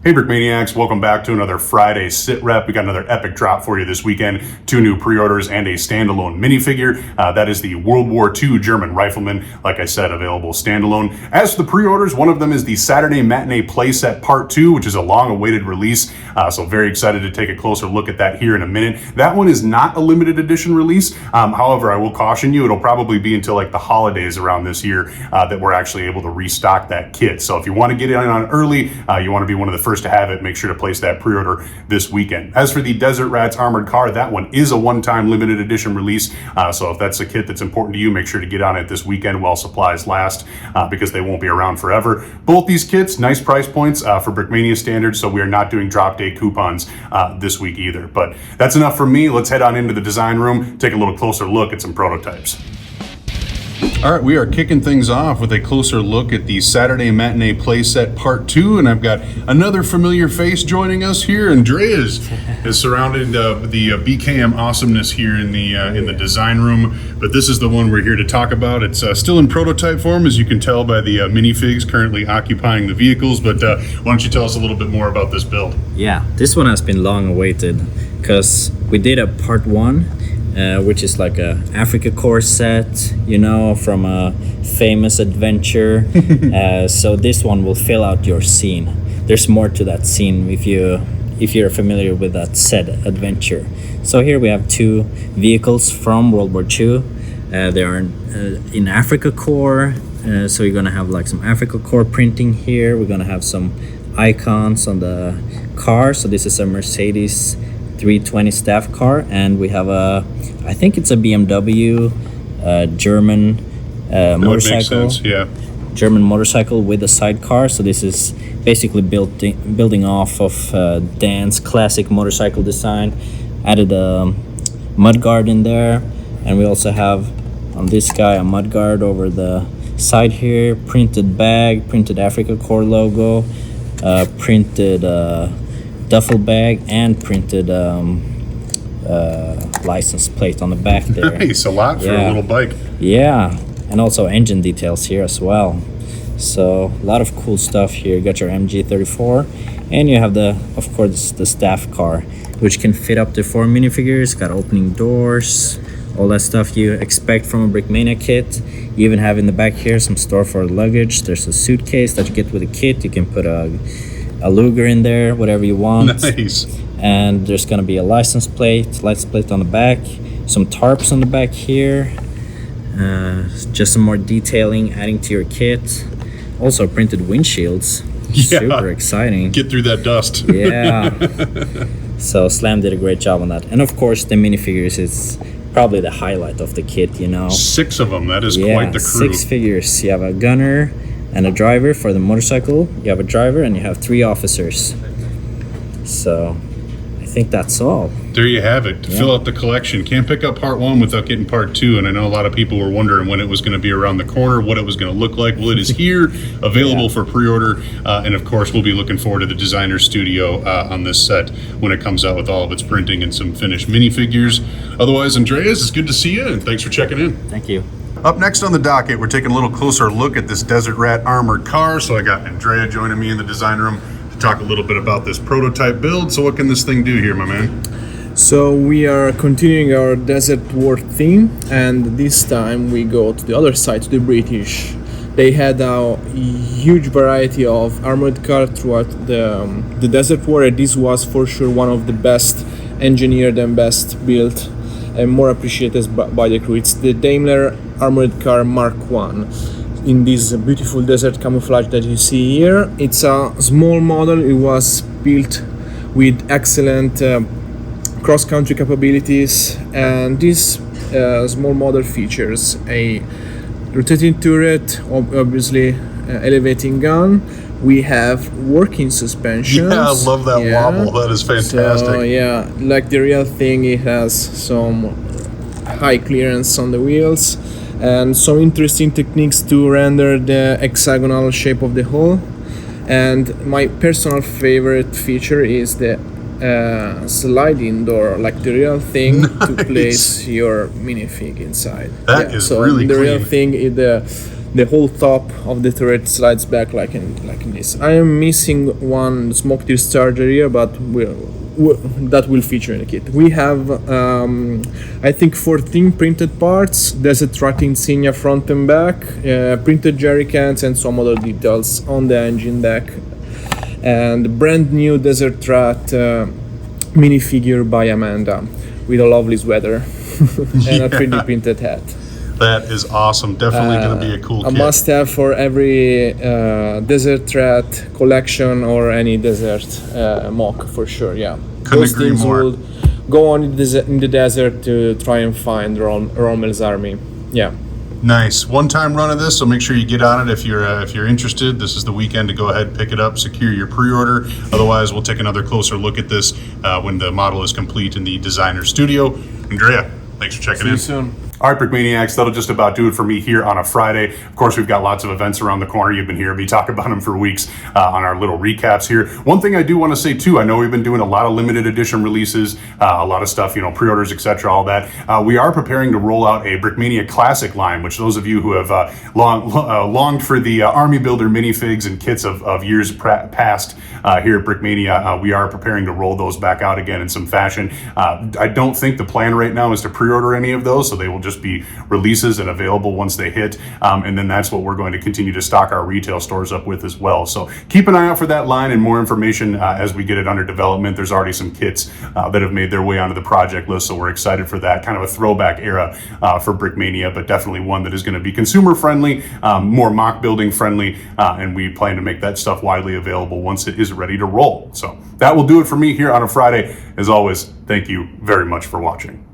Hey Brickmaniacs, welcome back to another Friday sit rep. We got another epic drop for you this weekend. 2 new pre-orders and a standalone minifigure. That is the World War II German rifleman, like I said, available standalone. As for the pre-orders, one of them is the Saturday Matinee Playset Part 2, which is a long-awaited release. So very excited to take a closer look at that here in a minute. That one is not a limited edition release. However, I will caution you, it'll probably be until like the holidays around this year that we're actually able to restock that kit. So if you want to get in on early, you want to be one of the first to have it, make sure to place that pre-order this weekend. As for the Desert Rats armored car, that one is a one-time limited edition release. So if that's a kit that's important to you, make sure to get on it this weekend while supplies last, because they won't be around forever. Both these kits, nice price points for Brickmania standards, so we are not doing drop day coupons this week either. But that's enough from me. Let's head on into the design room, take a little closer look at some prototypes. All right, we are kicking things off with a closer look at the Saturday Matinee Playset Part 2, and I've got another familiar face joining us here. Andreas has surrounded the BKM awesomeness here in the design room, but this is the one we're here to talk about. It's still in prototype form, as you can tell by the minifigs currently occupying the vehicles, but why don't you tell us a little bit more about this build? Yeah, this one has been long awaited because we did a Part 1, which is like a Africa core set, you know, from a famous adventure. So this one will fill out your scene. There's more to that scene if you're familiar with that said adventure. So here we have 2 vehicles from World War II. They are in Africa core. So you're gonna have like some Africa core printing here. We're gonna have some icons on the car. So this is a Mercedes 320 staff car, and we have I think it's a BMW German motorcycle. Makes sense, yeah. German motorcycle with a sidecar. So this is basically building off of Dan's classic motorcycle design. Added a mudguard in there, and we also have on this guy a mudguard over the side here. Printed bag, printed Africa Core logo, printed duffel bag, and printed license plate on the back there. Nice, a lot for a little bike. Yeah, and also engine details here as well. So a lot of cool stuff here. You got your MG34, and you have of course the staff car, which can fit up to 4 minifigures. Got opening doors, all that stuff you expect from a Brickmania kit. You even have in the back here some store for luggage. There's a suitcase that you get with a kit. You can put a Luger in there, whatever you want. Nice. And there's gonna be a license plate on the back, some tarps on the back here, just some more detailing adding to your kit. Also printed windshields. Yeah. Super exciting. Get through that dust. Yeah. So Slam did a great job on that. And of course the minifigures is probably the highlight of the kit, you know. 6 of them, that is quite the crew. 6 figures. You have a gunner and a driver for the motorcycle. You have a driver and you have 3 officers. So I think that's all. There you have it. Fill out the collection. Can't pick up Part 1 without getting Part 2, and I know a lot of people were wondering when it was going to be around the corner, what it was going to look like. Well, it is here, available for pre-order, and of course we'll be looking forward to the designer studio on this set when it comes out with all of its printing and some finished minifigures. Otherwise, Andreas, it's good to see you, and thanks for checking in. Thank you. Up next on the docket, we're taking a little closer look at this Desert Rat armored car. So I got Andrea joining me in the design room to talk a little bit about this prototype build. So what can this thing do here, my man? So we are continuing our Desert War theme, and this time we go to the other side, to the British. They had a huge variety of armored cars throughout the Desert War, and this was for sure one of the best engineered and best built and more appreciated by the crew. It's the Daimler Armored Car Mark 1 in this beautiful desert camouflage that you see here. It's a small model. It was built with excellent cross-country capabilities, and this small model features a rotating turret, obviously elevating gun. We have working suspensions. Yeah, I love that wobble. That is fantastic. So yeah, like the real thing, it has some high clearance on the wheels and some interesting techniques to render the hexagonal shape of the hull. And my personal favorite feature is the sliding door, like the real thing, to place your minifig inside. That is so really the clean. real thing is the whole top of the turret slides back like in this. I am missing one smoke discharger here, but that will feature in the kit. We have I think 14 printed parts, Desert Rat insignia front and back, printed jerry cans and some other details on the engine deck, and brand new Desert Rat minifigure by Amanda with a lovely sweater and a 3D printed hat. That is awesome. Definitely going to be a cool A kit. must-have for every Desert Rat collection or any desert mock for sure. Yeah, Couldn't agree teams more. will go on in the desert to try and find Rommel's army. Yeah. Nice. One-time run of this, so make sure you get on it if you're interested. This is the weekend to go ahead, pick it up, secure your pre-order. Otherwise, we'll take another closer look at this when the model is complete in the designer studio. Andrea, thanks for checking See in. you soon. All right, Brickmaniacs, that'll just about do it for me here on a Friday. Of course, we've got lots of events around the corner. You've been hearing me talk about them for weeks on our little recaps here. One thing I do want to say too, I know we've been doing a lot of limited edition releases, a lot of stuff, pre-orders, etc., all that. We are preparing to roll out a Brickmania Classic line, which those of you who have longed for the Army Builder minifigs and kits of years past here at Brickmania, we are preparing to roll those back out again in some fashion. I don't think the plan right now is to pre-order any of those, so they will just be releases and available once they hit, and then that's what we're going to continue to stock our retail stores up with as well. So keep an eye out for that line and more information as we get it under development. There's already some kits that have made their way onto the project list, so we're excited for that. Kind of a throwback era for Brickmania, but definitely one that is going to be consumer friendly, more mock building friendly, and we plan to make that stuff widely available once it is ready to roll. So that will do it for me here on a Friday. As always, thank you very much for watching.